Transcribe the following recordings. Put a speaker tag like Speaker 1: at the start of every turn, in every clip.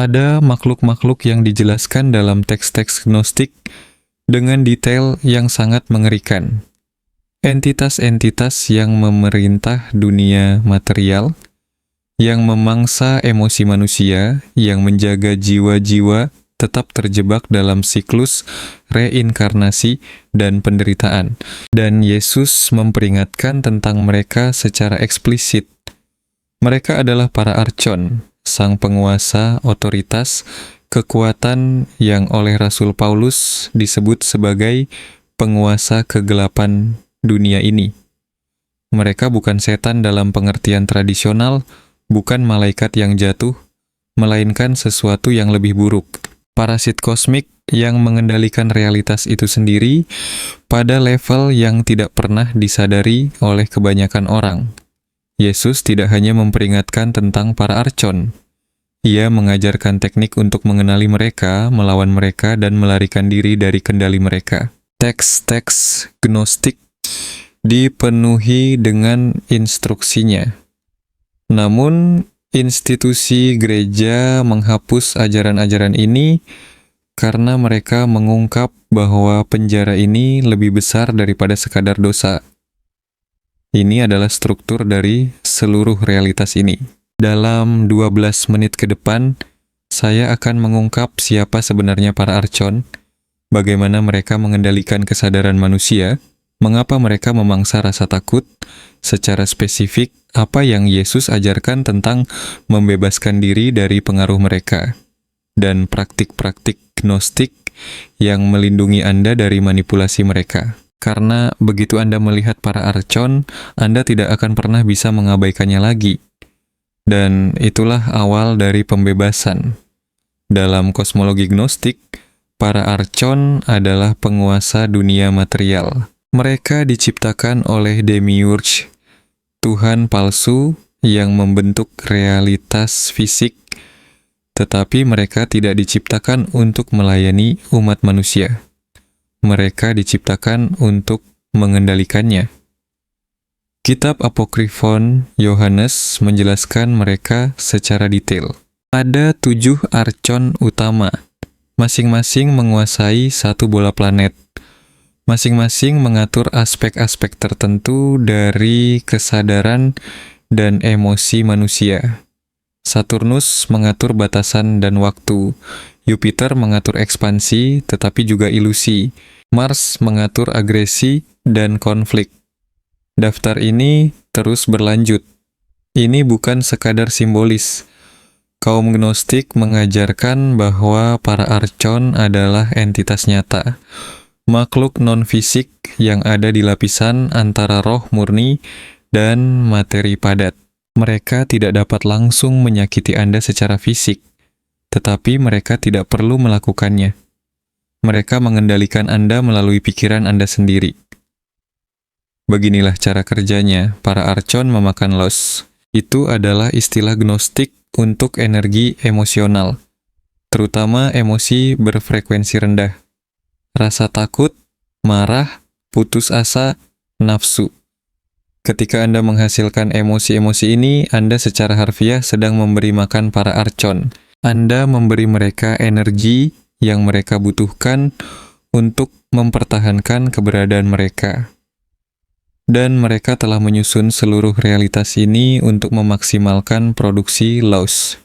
Speaker 1: pada makhluk-makhluk yang dijelaskan dalam teks-teks Gnostik dengan detail yang sangat mengerikan. Entitas-entitas yang memerintah dunia material, yang memangsa emosi manusia, yang menjaga jiwa-jiwa tetap terjebak dalam siklus reinkarnasi dan penderitaan. Dan Yesus memperingatkan tentang mereka secara eksplisit. Mereka adalah para archon, sang penguasa otoritas, kekuatan yang oleh Rasul Paulus disebut sebagai penguasa kegelapan dunia ini. Mereka bukan setan dalam pengertian tradisional, bukan malaikat yang jatuh, melainkan sesuatu yang lebih buruk. Parasit kosmik yang mengendalikan realitas itu sendiri pada level yang tidak pernah disadari oleh kebanyakan orang. Yesus tidak hanya memperingatkan tentang para archon. Ia mengajarkan teknik untuk mengenali mereka, melawan mereka, dan melarikan diri dari kendali mereka. Teks-teks Gnostik dipenuhi dengan instruksinya. Namun, institusi gereja menghapus ajaran-ajaran ini karena mereka mengungkap bahwa penjara ini lebih besar daripada sekadar dosa. Ini adalah struktur dari seluruh realitas ini. Dalam 12 menit ke depan, saya akan mengungkap siapa sebenarnya para archon, bagaimana mereka mengendalikan kesadaran manusia, mengapa mereka memangsa rasa takut, secara spesifik apa yang Yesus ajarkan tentang membebaskan diri dari pengaruh mereka, dan praktik-praktik Gnostik yang melindungi Anda dari manipulasi mereka. Karena begitu Anda melihat para archon, Anda tidak akan pernah bisa mengabaikannya lagi. Dan itulah awal dari pembebasan. Dalam kosmologi Gnostik, para archon adalah penguasa dunia material. Mereka diciptakan oleh Demiurge, Tuhan palsu yang membentuk realitas fisik, tetapi mereka tidak diciptakan untuk melayani umat manusia. Mereka diciptakan untuk mengendalikannya. Kitab Apokrifon Yohanes menjelaskan mereka secara detail. Ada 7 archon utama, masing-masing menguasai satu bola planet. Masing-masing mengatur aspek-aspek tertentu dari kesadaran dan emosi manusia. Saturnus mengatur batasan dan waktu. Jupiter mengatur ekspansi, tetapi juga ilusi. Mars mengatur agresi dan konflik. Daftar ini terus berlanjut. Ini bukan sekadar simbolis. Kaum Gnostik mengajarkan bahwa para archon adalah entitas nyata, makhluk non-fisik yang ada di lapisan antara roh murni dan materi padat. Mereka tidak dapat langsung menyakiti Anda secara fisik, tetapi mereka tidak perlu melakukannya. Mereka mengendalikan Anda melalui pikiran Anda sendiri. Beginilah cara kerjanya, para archon memakan los. Itu adalah istilah Gnostik untuk energi emosional, terutama emosi berfrekuensi rendah. Rasa takut, marah, putus asa, nafsu. Ketika Anda menghasilkan emosi-emosi ini, Anda secara harfiah sedang memberi makan para archon. Anda memberi mereka energi yang mereka butuhkan untuk mempertahankan keberadaan mereka. Dan mereka telah menyusun seluruh realitas ini untuk memaksimalkan produksi loss.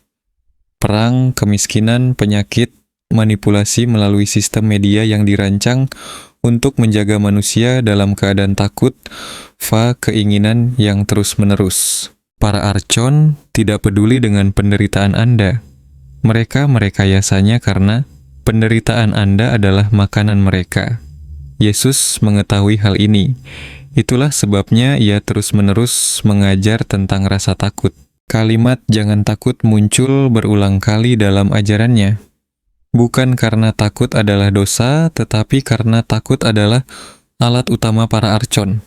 Speaker 1: Perang, kemiskinan, penyakit, manipulasi melalui sistem media yang dirancang untuk menjaga manusia dalam keadaan takut, keinginan yang terus-menerus. Para archon tidak peduli dengan penderitaan Anda. Mereka merekayasanya karena penderitaan Anda adalah makanan mereka. Yesus mengetahui hal ini. Itulah sebabnya ia terus-menerus mengajar tentang rasa takut. Kalimat "jangan takut" muncul berulang kali dalam ajarannya. Bukan karena takut adalah dosa, tetapi karena takut adalah alat utama para archon.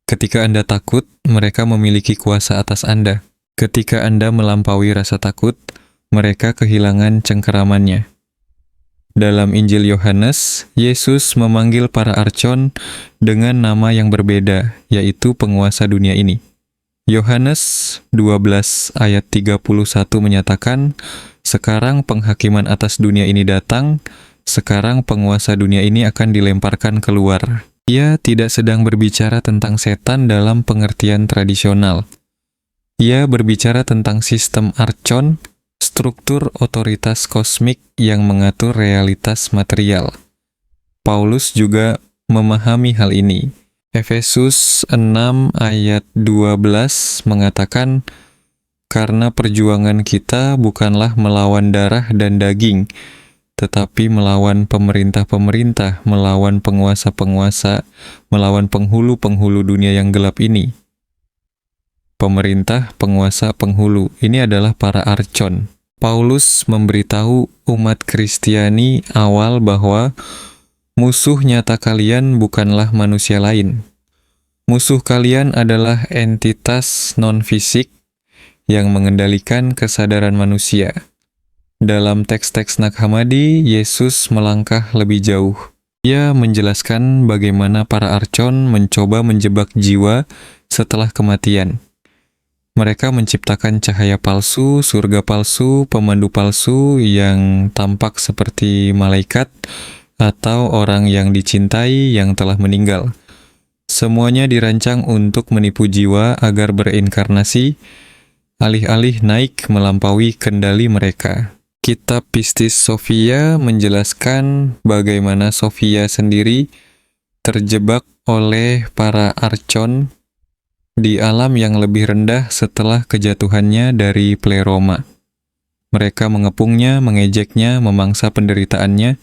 Speaker 1: Ketika Anda takut, mereka memiliki kuasa atas Anda. Ketika Anda melampaui rasa takut, mereka kehilangan cengkeramannya. Dalam Injil Yohanes, Yesus memanggil para archon dengan nama yang berbeda, yaitu penguasa dunia ini. Yohanes 12 ayat 31 menyatakan, Sekarang penghakiman atas dunia ini datang, sekarang penguasa dunia ini akan dilemparkan keluar. Ia tidak sedang berbicara tentang setan dalam pengertian tradisional. Ia berbicara tentang sistem archon, struktur otoritas kosmik yang mengatur realitas material. Paulus juga memahami hal ini. Efesus 6 ayat 12 mengatakan, "Karena perjuangan kita bukanlah melawan darah dan daging, tetapi melawan pemerintah-pemerintah, melawan penguasa-penguasa, melawan penghulu-penghulu dunia yang gelap ini." Pemerintah, penguasa, penghulu, ini adalah para archon. Paulus memberitahu umat Kristiani awal bahwa musuh nyata kalian bukanlah manusia lain. Musuh kalian adalah entitas non-fisik yang mengendalikan kesadaran manusia. Dalam teks-teks Nag Hammadi, Yesus melangkah lebih jauh. Ia menjelaskan bagaimana para archon mencoba menjebak jiwa setelah kematian. Mereka menciptakan cahaya palsu, surga palsu, pemandu palsu yang tampak seperti malaikat, atau orang yang dicintai yang telah meninggal. Semuanya dirancang untuk menipu jiwa agar berinkarnasi, alih-alih naik melampaui kendali mereka. Kitab Pistis Sophia menjelaskan bagaimana Sophia sendiri terjebak oleh para archon di alam yang lebih rendah setelah kejatuhannya dari Pleroma. Mereka mengepungnya, mengejeknya, memangsa penderitaannya,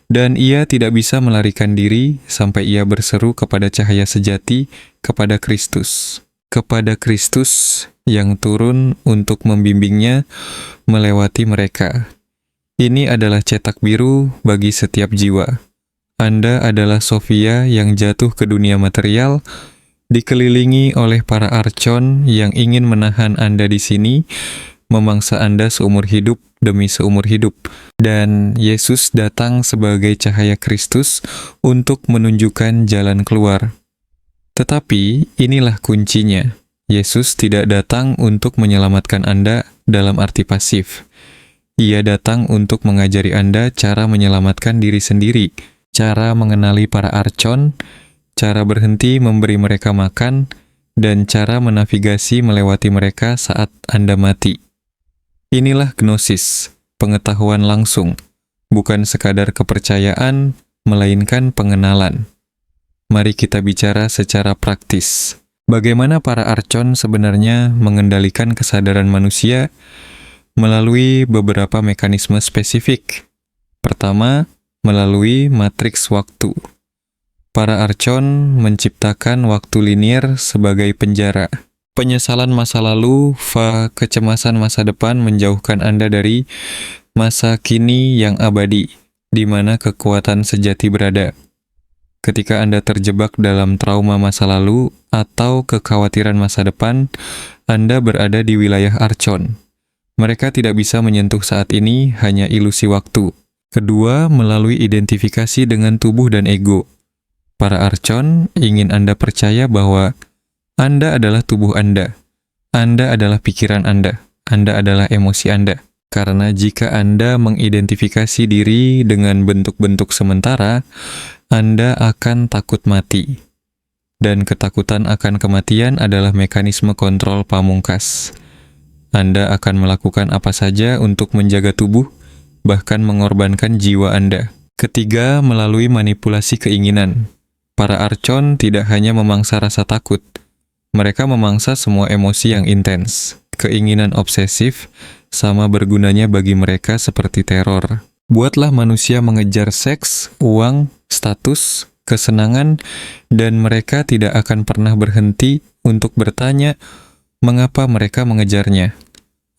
Speaker 1: dan ia tidak bisa melarikan diri sampai ia berseru kepada cahaya sejati, kepada Kristus. Kepada Kristus yang turun untuk membimbingnya melewati mereka. Ini adalah cetak biru bagi setiap jiwa. Anda adalah Sophia yang jatuh ke dunia material, dikelilingi oleh para archon yang ingin menahan Anda di sini, memangsa Anda seumur hidup demi seumur hidup. Dan Yesus datang sebagai cahaya Kristus untuk menunjukkan jalan keluar. Tetapi inilah kuncinya. Yesus tidak datang untuk menyelamatkan Anda dalam arti pasif. Ia datang untuk mengajari Anda cara menyelamatkan diri sendiri, cara mengenali para archon, cara berhenti memberi mereka makan, dan cara menavigasi melewati mereka saat Anda mati. Inilah gnosis, pengetahuan langsung, bukan sekadar kepercayaan, melainkan pengenalan. Mari kita bicara secara praktis. Bagaimana para archon sebenarnya mengendalikan kesadaran manusia melalui beberapa mekanisme spesifik. Pertama, melalui matriks waktu. Para archon menciptakan waktu linier sebagai penjara. Penyesalan masa lalu, kecemasan masa depan menjauhkan Anda dari masa kini yang abadi, di mana kekuatan sejati berada. Ketika Anda terjebak dalam trauma masa lalu atau kekhawatiran masa depan, Anda berada di wilayah archon. Mereka tidak bisa menyentuh saat ini, hanya ilusi waktu. Kedua, melalui identifikasi dengan tubuh dan ego. Para archon ingin Anda percaya bahwa Anda adalah tubuh Anda adalah pikiran Anda adalah emosi Anda. Karena jika Anda mengidentifikasi diri dengan bentuk-bentuk sementara, Anda akan takut mati. Dan ketakutan akan kematian adalah mekanisme kontrol pamungkas. Anda akan melakukan apa saja untuk menjaga tubuh, bahkan mengorbankan jiwa Anda. Ketiga, melalui manipulasi keinginan. Para archon tidak hanya memangsa rasa takut, mereka memangsa semua emosi yang intens. Keinginan obsesif sama bergunanya bagi mereka seperti teror. Buatlah manusia mengejar seks, uang, status, kesenangan, dan mereka tidak akan pernah berhenti untuk bertanya mengapa mereka mengejarnya.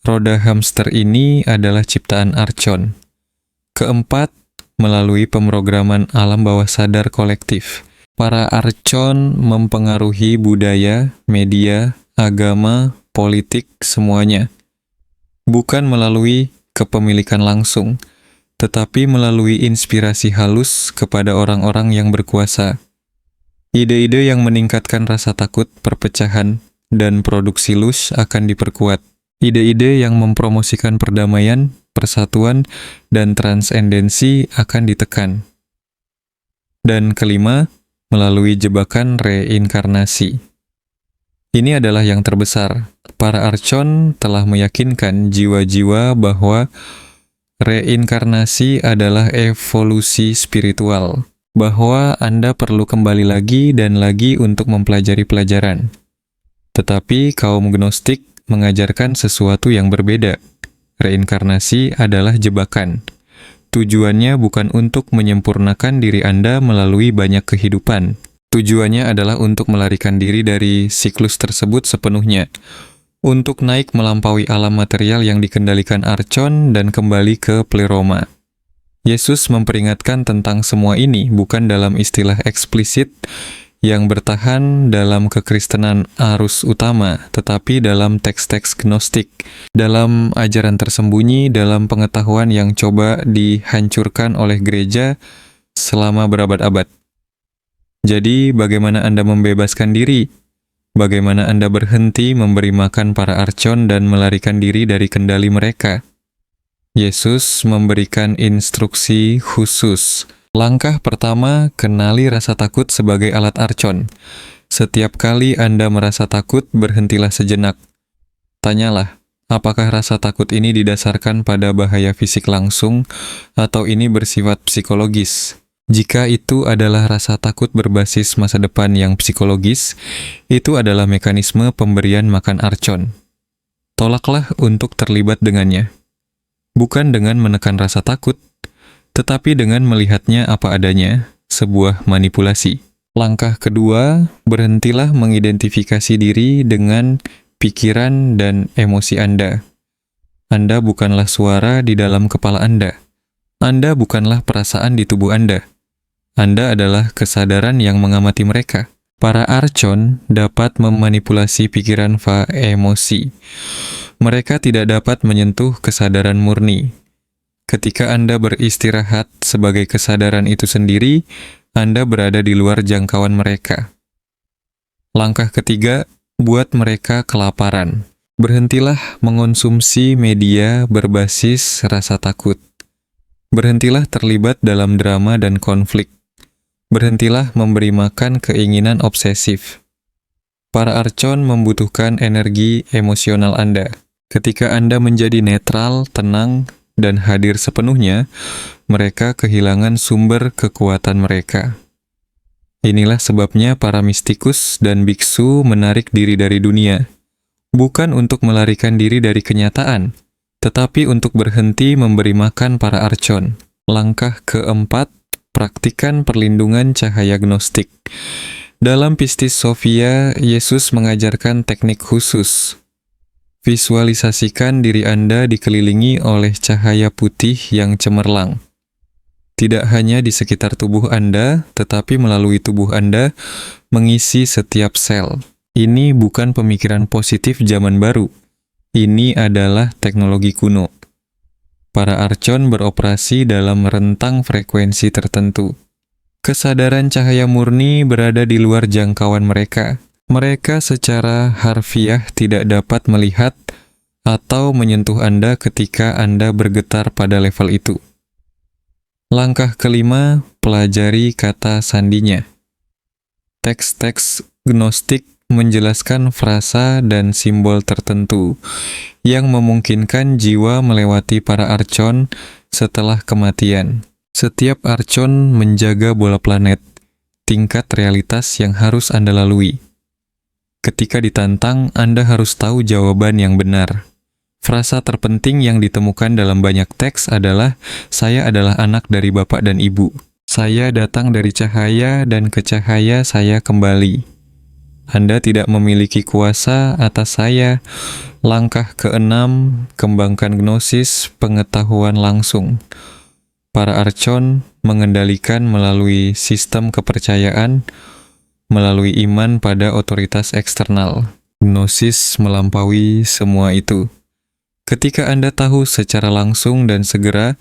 Speaker 1: Roda hamster ini adalah ciptaan archon. Keempat, melalui pemrograman alam bawah sadar kolektif. Para archon mempengaruhi budaya, media, agama, politik, semuanya. Bukan melalui kepemilikan langsung, tetapi melalui inspirasi halus kepada orang-orang yang berkuasa. Ide-ide yang meningkatkan rasa takut, perpecahan, dan produksi lus akan diperkuat. Ide-ide yang mempromosikan perdamaian, persatuan dan transendensi akan ditekan. Dan kelima, melalui jebakan reinkarnasi. Ini adalah yang terbesar. Para archon telah meyakinkan jiwa-jiwa bahwa reinkarnasi adalah evolusi spiritual, bahwa Anda perlu kembali lagi dan lagi untuk mempelajari pelajaran. Tetapi kaum Gnostik mengajarkan sesuatu yang berbeda. Reinkarnasi adalah jebakan. Tujuannya bukan untuk menyempurnakan diri Anda melalui banyak kehidupan. Tujuannya adalah untuk melarikan diri dari siklus tersebut sepenuhnya, untuk naik melampaui alam material yang dikendalikan archon dan kembali ke pleroma. Yesus memperingatkan tentang semua ini bukan dalam istilah eksplisit yang bertahan dalam kekristenan arus utama, tetapi dalam teks-teks Gnostik, dalam ajaran tersembunyi, dalam pengetahuan yang coba dihancurkan oleh gereja selama berabad-abad. Jadi, bagaimana Anda membebaskan diri? Bagaimana Anda berhenti memberi makan para archon dan melarikan diri dari kendali mereka? Yesus memberikan instruksi khusus. Langkah pertama, kenali rasa takut sebagai alat archon. Setiap kali Anda merasa takut, berhentilah sejenak. Tanyalah, apakah rasa takut ini didasarkan pada bahaya fisik langsung, atau ini bersifat psikologis? Jika itu adalah rasa takut berbasis masa depan yang psikologis, itu adalah mekanisme pemberian makan archon. Tolaklah untuk terlibat dengannya. Bukan dengan menekan rasa takut, tetapi dengan melihatnya apa adanya, sebuah manipulasi. Langkah kedua, berhentilah mengidentifikasi diri dengan pikiran dan emosi Anda. Anda bukanlah suara di dalam kepala Anda. Anda bukanlah perasaan di tubuh Anda. Anda adalah kesadaran yang mengamati mereka. Para archon dapat memanipulasi pikiran emosi. Mereka tidak dapat menyentuh kesadaran murni. Ketika Anda beristirahat sebagai kesadaran itu sendiri, Anda berada di luar jangkauan mereka. Langkah ketiga, buat mereka kelaparan. Berhentilah mengonsumsi media berbasis rasa takut. Berhentilah terlibat dalam drama dan konflik. Berhentilah memberi makan keinginan obsesif. Para archon membutuhkan energi emosional Anda. Ketika Anda menjadi netral, tenang, dan hadir sepenuhnya, mereka kehilangan sumber kekuatan mereka. Inilah sebabnya para mistikus dan biksu menarik diri dari dunia, bukan untuk melarikan diri dari kenyataan, tetapi untuk berhenti memberi makan para archon. Langkah keempat, praktikan perlindungan cahaya Gnostik. Dalam Pistis Sophia, Yesus mengajarkan teknik khusus. Visualisasikan diri Anda dikelilingi oleh cahaya putih yang cemerlang. Tidak hanya di sekitar tubuh Anda, tetapi melalui tubuh Anda, mengisi setiap sel. Ini bukan pemikiran positif zaman baru. Ini adalah teknologi kuno. Para archon beroperasi dalam rentang frekuensi tertentu. Kesadaran cahaya murni berada di luar jangkauan mereka. Mereka secara harfiah tidak dapat melihat atau menyentuh Anda ketika Anda bergetar pada level itu. Langkah kelima, pelajari kata sandinya. Teks-teks Gnostik menjelaskan frasa dan simbol tertentu yang memungkinkan jiwa melewati para archon setelah kematian. Setiap archon menjaga bola planet, tingkat realitas yang harus Anda lalui. Ketika ditantang, Anda harus tahu jawaban yang benar. Frasa terpenting yang ditemukan dalam banyak teks adalah, "Saya adalah anak dari Bapak dan Ibu. Saya datang dari cahaya dan ke cahaya saya kembali. Anda tidak memiliki kuasa atas saya." Langkah keenam, kembangkan gnosis, pengetahuan langsung. Para archon mengendalikan melalui sistem kepercayaan, melalui iman pada otoritas eksternal. Gnosis melampaui semua itu. Ketika Anda tahu secara langsung dan segera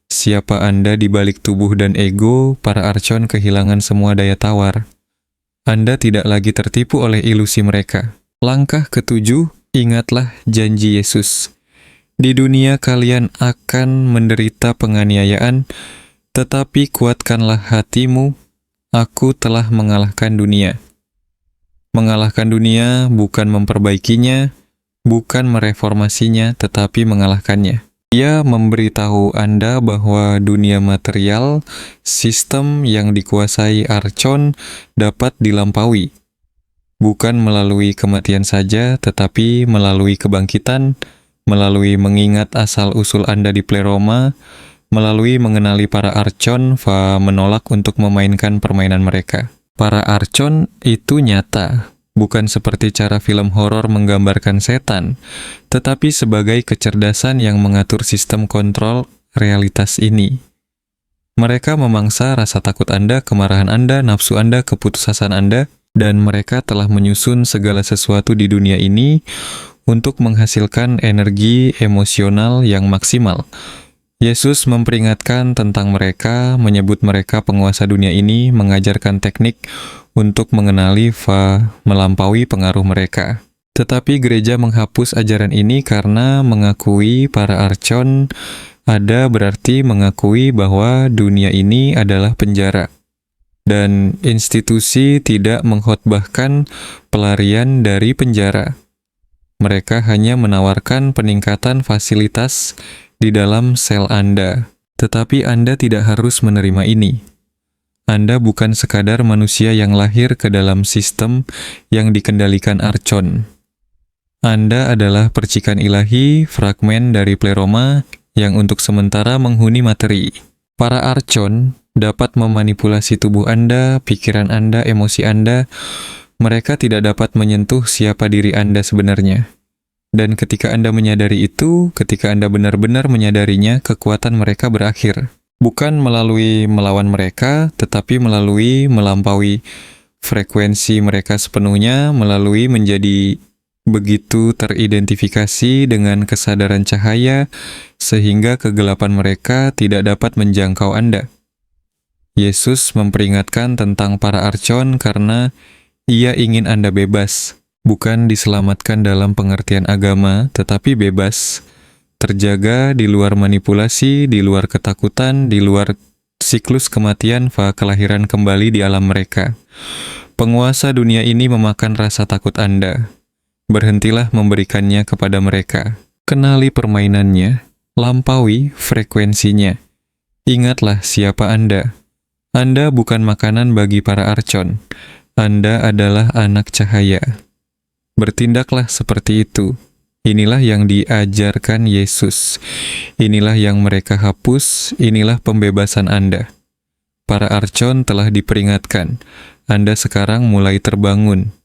Speaker 1: siapa Anda di balik tubuh dan ego, para archon kehilangan semua daya tawar. Anda tidak lagi tertipu oleh ilusi mereka. Langkah ketujuh, ingatlah janji Yesus. Di dunia kalian akan menderita penganiayaan, tetapi kuatkanlah hatimu, aku telah mengalahkan dunia. Mengalahkan dunia bukan memperbaikinya, bukan mereformasinya, tetapi mengalahkannya. Ia memberitahu Anda bahwa dunia material, sistem yang dikuasai Archon, dapat dilampaui. Bukan melalui kematian saja, tetapi melalui kebangkitan, melalui mengingat asal-usul Anda di Pleroma, melalui mengenali para Archon, menolak untuk memainkan permainan mereka. Para Archon itu nyata, bukan seperti cara film horor menggambarkan setan, tetapi sebagai kecerdasan yang mengatur sistem kontrol realitas ini. Mereka memangsa rasa takut Anda, kemarahan Anda, nafsu Anda, keputusasaan Anda, dan mereka telah menyusun segala sesuatu di dunia ini untuk menghasilkan energi emosional yang maksimal. Yesus memperingatkan tentang mereka, menyebut mereka penguasa dunia ini, mengajarkan teknik untuk mengenali melampaui pengaruh mereka. Tetapi gereja menghapus ajaran ini karena mengakui para Archon ada berarti mengakui bahwa dunia ini adalah penjara. Dan institusi tidak mengkhotbahkan pelarian dari penjara. Mereka hanya menawarkan peningkatan fasilitas di dalam sel Anda. Tetapi Anda tidak harus menerima ini. Anda bukan sekadar manusia yang lahir ke dalam sistem yang dikendalikan Archon. Anda adalah percikan ilahi, fragmen dari Pleroma yang untuk sementara menghuni materi. Para Archon dapat memanipulasi tubuh Anda, pikiran Anda, emosi Anda. Mereka tidak dapat menyentuh siapa diri Anda sebenarnya. Dan ketika Anda menyadari itu, ketika Anda benar-benar menyadarinya, kekuatan mereka berakhir. Bukan melalui melawan mereka, tetapi melalui melampaui frekuensi mereka sepenuhnya, melalui menjadi begitu teridentifikasi dengan kesadaran cahaya, sehingga kegelapan mereka tidak dapat menjangkau Anda. Yesus memperingatkan tentang para Archon karena Ia ingin Anda bebas, bukan diselamatkan dalam pengertian agama, tetapi bebas, terjaga di luar manipulasi, di luar ketakutan, di luar siklus kematian, kelahiran kembali di alam mereka. Penguasa dunia ini memakan rasa takut Anda. Berhentilah memberikannya kepada mereka. Kenali permainannya, lampaui frekuensinya. Ingatlah siapa Anda. Anda bukan makanan bagi para Archon. Anda adalah anak cahaya. Bertindaklah seperti itu. Inilah yang diajarkan Yesus. Inilah yang mereka hapus. Inilah pembebasan Anda. Para Archon telah diperingatkan. Anda sekarang mulai terbangun.